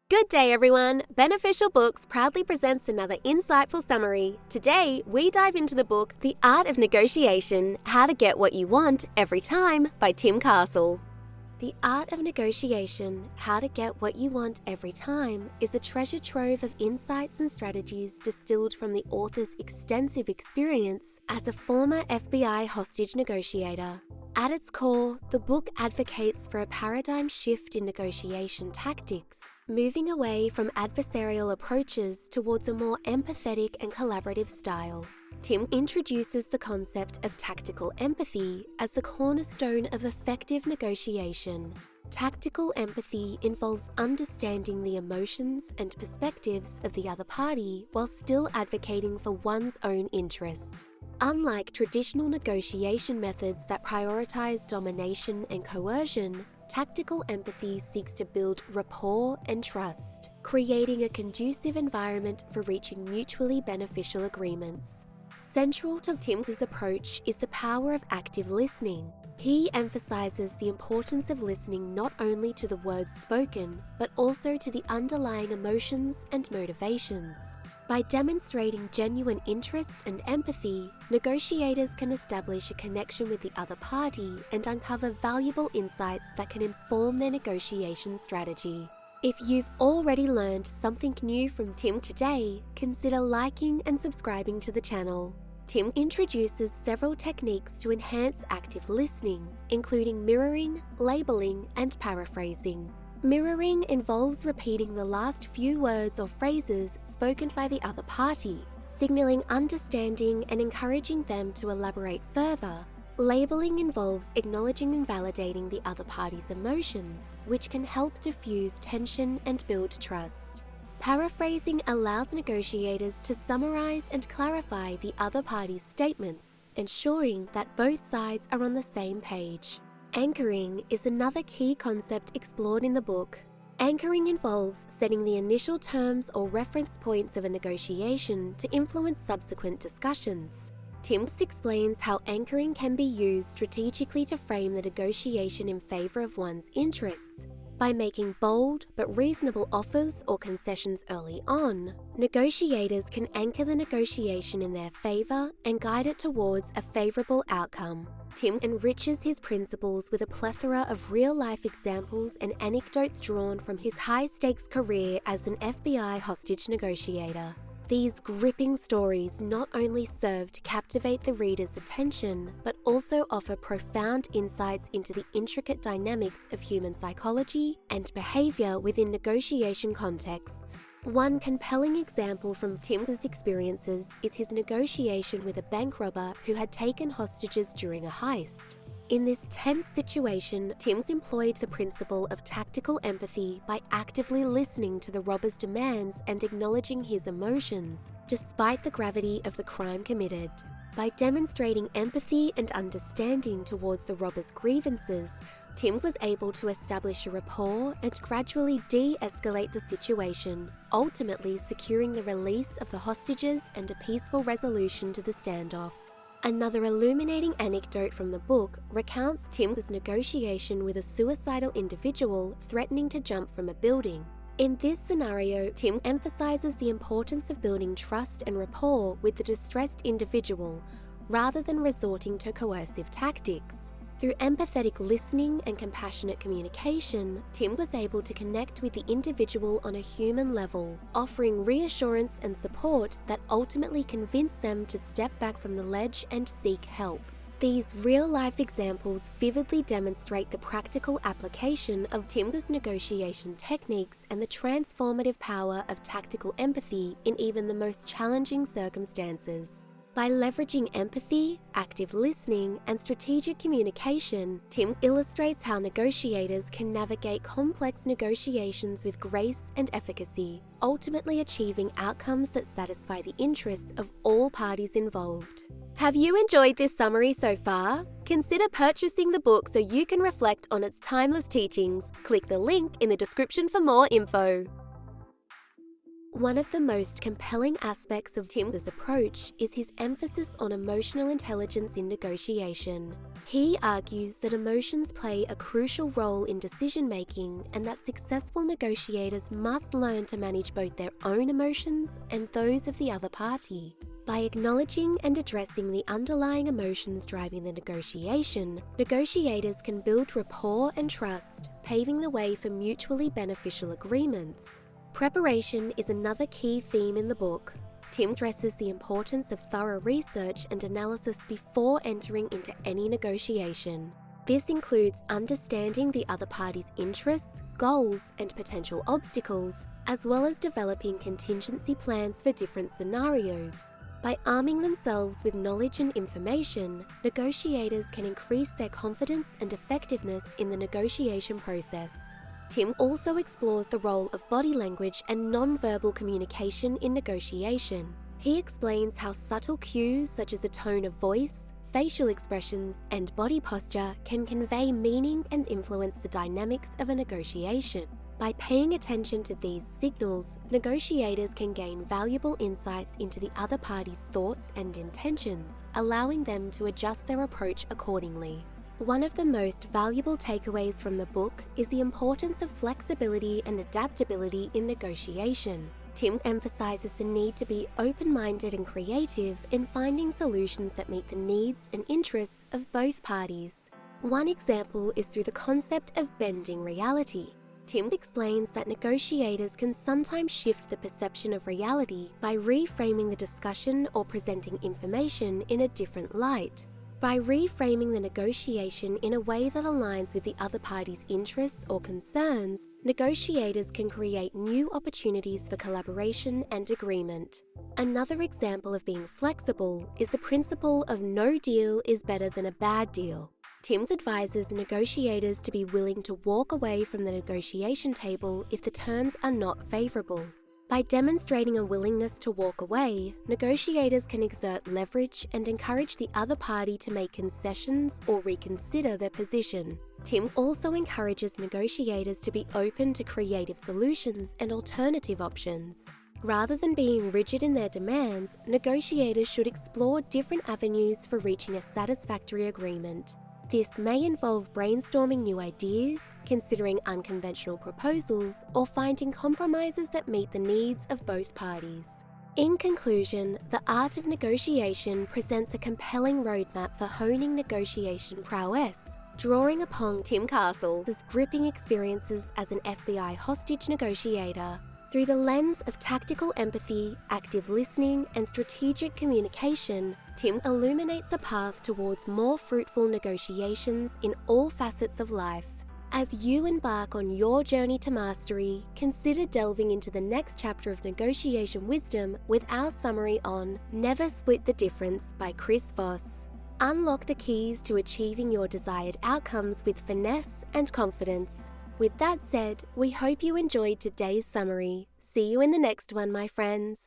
Good day, everyone! Beneficial Books proudly presents another insightful summary. Today, we dive into the book The Art of Negotiation: How to Get What You Want Every Time by Tim Castle. The Art of Negotiation: How to Get What You Want Every Time is a treasure trove of insights and strategies distilled from the author's extensive experience as a former FBI hostage negotiator. At its core, the book advocates for a paradigm shift in negotiation tactics, moving away from adversarial approaches towards a more empathetic and collaborative style. Tim introduces the concept of tactical empathy as the cornerstone of effective negotiation. Tactical empathy involves understanding the emotions and perspectives of the other party while still advocating for one's own interests. Unlike traditional negotiation methods that prioritize domination and coercion, tactical empathy seeks to build rapport and trust, creating a conducive environment for reaching mutually beneficial agreements. Central to Tim's approach is the power of active listening. He emphasizes the importance of listening not only to the words spoken, but also to the underlying emotions and motivations. By demonstrating genuine interest and empathy, negotiators can establish a connection with the other party and uncover valuable insights that can inform their negotiation strategy. If you've already learned something new from Tim today, consider liking and subscribing to the channel. Tim introduces several techniques to enhance active listening, including mirroring, labeling, and paraphrasing. Mirroring involves repeating the last few words or phrases spoken by the other party, signaling understanding and encouraging them to elaborate further. Labeling involves acknowledging and validating the other party's emotions, which can help diffuse tension and build trust. Paraphrasing allows negotiators to summarize and clarify the other party's statements, ensuring that both sides are on the same page. Anchoring is another key concept explored in the book. Anchoring involves setting the initial terms or reference points of a negotiation to influence subsequent discussions. Tim explains how anchoring can be used strategically to frame the negotiation in favor of one's interests. By making bold but reasonable offers or concessions early on, negotiators can anchor the negotiation in their favor and guide it towards a favorable outcome. Tim enriches his principles with a plethora of real-life examples and anecdotes drawn from his high-stakes career as an FBI hostage negotiator. These gripping stories not only serve to captivate the reader's attention, but also offer profound insights into the intricate dynamics of human psychology and behavior within negotiation contexts. One compelling example from Tim's experiences is his negotiation with a bank robber who had taken hostages during a heist. In this tense situation, Tim employed the principle of tactical empathy by actively listening to the robber's demands and acknowledging his emotions, despite the gravity of the crime committed. By demonstrating empathy and understanding towards the robber's grievances, Tim was able to establish a rapport and gradually de-escalate the situation, ultimately securing the release of the hostages and a peaceful resolution to the standoff. Another illuminating anecdote from the book recounts Tim's negotiation with a suicidal individual threatening to jump from a building. In this scenario, Tim emphasizes the importance of building trust and rapport with the distressed individual, rather than resorting to coercive tactics. Through empathetic listening and compassionate communication, Tim was able to connect with the individual on a human level, offering reassurance and support that ultimately convinced them to step back from the ledge and seek help. These real-life examples vividly demonstrate the practical application of Tim's negotiation techniques and the transformative power of tactical empathy in even the most challenging circumstances. By leveraging empathy, active listening, and strategic communication, Tim illustrates how negotiators can navigate complex negotiations with grace and efficacy, ultimately achieving outcomes that satisfy the interests of all parties involved. Have you enjoyed this summary so far? Consider purchasing the book so you can reflect on its timeless teachings. Click the link in the description for more info. One of the most compelling aspects of Tim's approach is his emphasis on emotional intelligence in negotiation. He argues that emotions play a crucial role in decision-making and that successful negotiators must learn to manage both their own emotions and those of the other party. By acknowledging and addressing the underlying emotions driving the negotiation, negotiators can build rapport and trust, paving the way for mutually beneficial agreements. Preparation is another key theme in the book. Tim stresses the importance of thorough research and analysis before entering into any negotiation. This includes understanding the other party's interests, goals, and potential obstacles, as well as developing contingency plans for different scenarios. By arming themselves with knowledge and information, negotiators can increase their confidence and effectiveness in the negotiation process. Tim also explores the role of body language and non-verbal communication in negotiation. He explains how subtle cues such as a tone of voice, facial expressions, and body posture can convey meaning and influence the dynamics of a negotiation. By paying attention to these signals, negotiators can gain valuable insights into the other party's thoughts and intentions, allowing them to adjust their approach accordingly. One of the most valuable takeaways from the book is the importance of flexibility and adaptability in negotiation. Tim emphasizes the need to be open-minded and creative in finding solutions that meet the needs and interests of both parties. One example is through the concept of bending reality. Tim explains that negotiators can sometimes shift the perception of reality by reframing the discussion or presenting information in a different light. By reframing the negotiation in a way that aligns with the other party's interests or concerns, negotiators can create new opportunities for collaboration and agreement. Another example of being flexible is the principle of no deal is better than a bad deal. Tim advises negotiators to be willing to walk away from the negotiation table if the terms are not favorable. By demonstrating a willingness to walk away, negotiators can exert leverage and encourage the other party to make concessions or reconsider their position. Tim also encourages negotiators to be open to creative solutions and alternative options. Rather than being rigid in their demands, negotiators should explore different avenues for reaching a satisfactory agreement. This may involve brainstorming new ideas, considering unconventional proposals, or finding compromises that meet the needs of both parties. In conclusion, The Art of Negotiation presents a compelling roadmap for honing negotiation prowess, drawing upon Tim Castle's gripping experiences as an FBI hostage negotiator. Through the lens of tactical empathy, active listening, and strategic communication, Tim illuminates a path towards more fruitful negotiations in all facets of life. As you embark on your journey to mastery, consider delving into the next chapter of negotiation wisdom with our summary on Never Split the Difference by Chris Voss. Unlock the keys to achieving your desired outcomes with finesse and confidence. With that said, we hope you enjoyed today's summary. See you in the next one, my friends.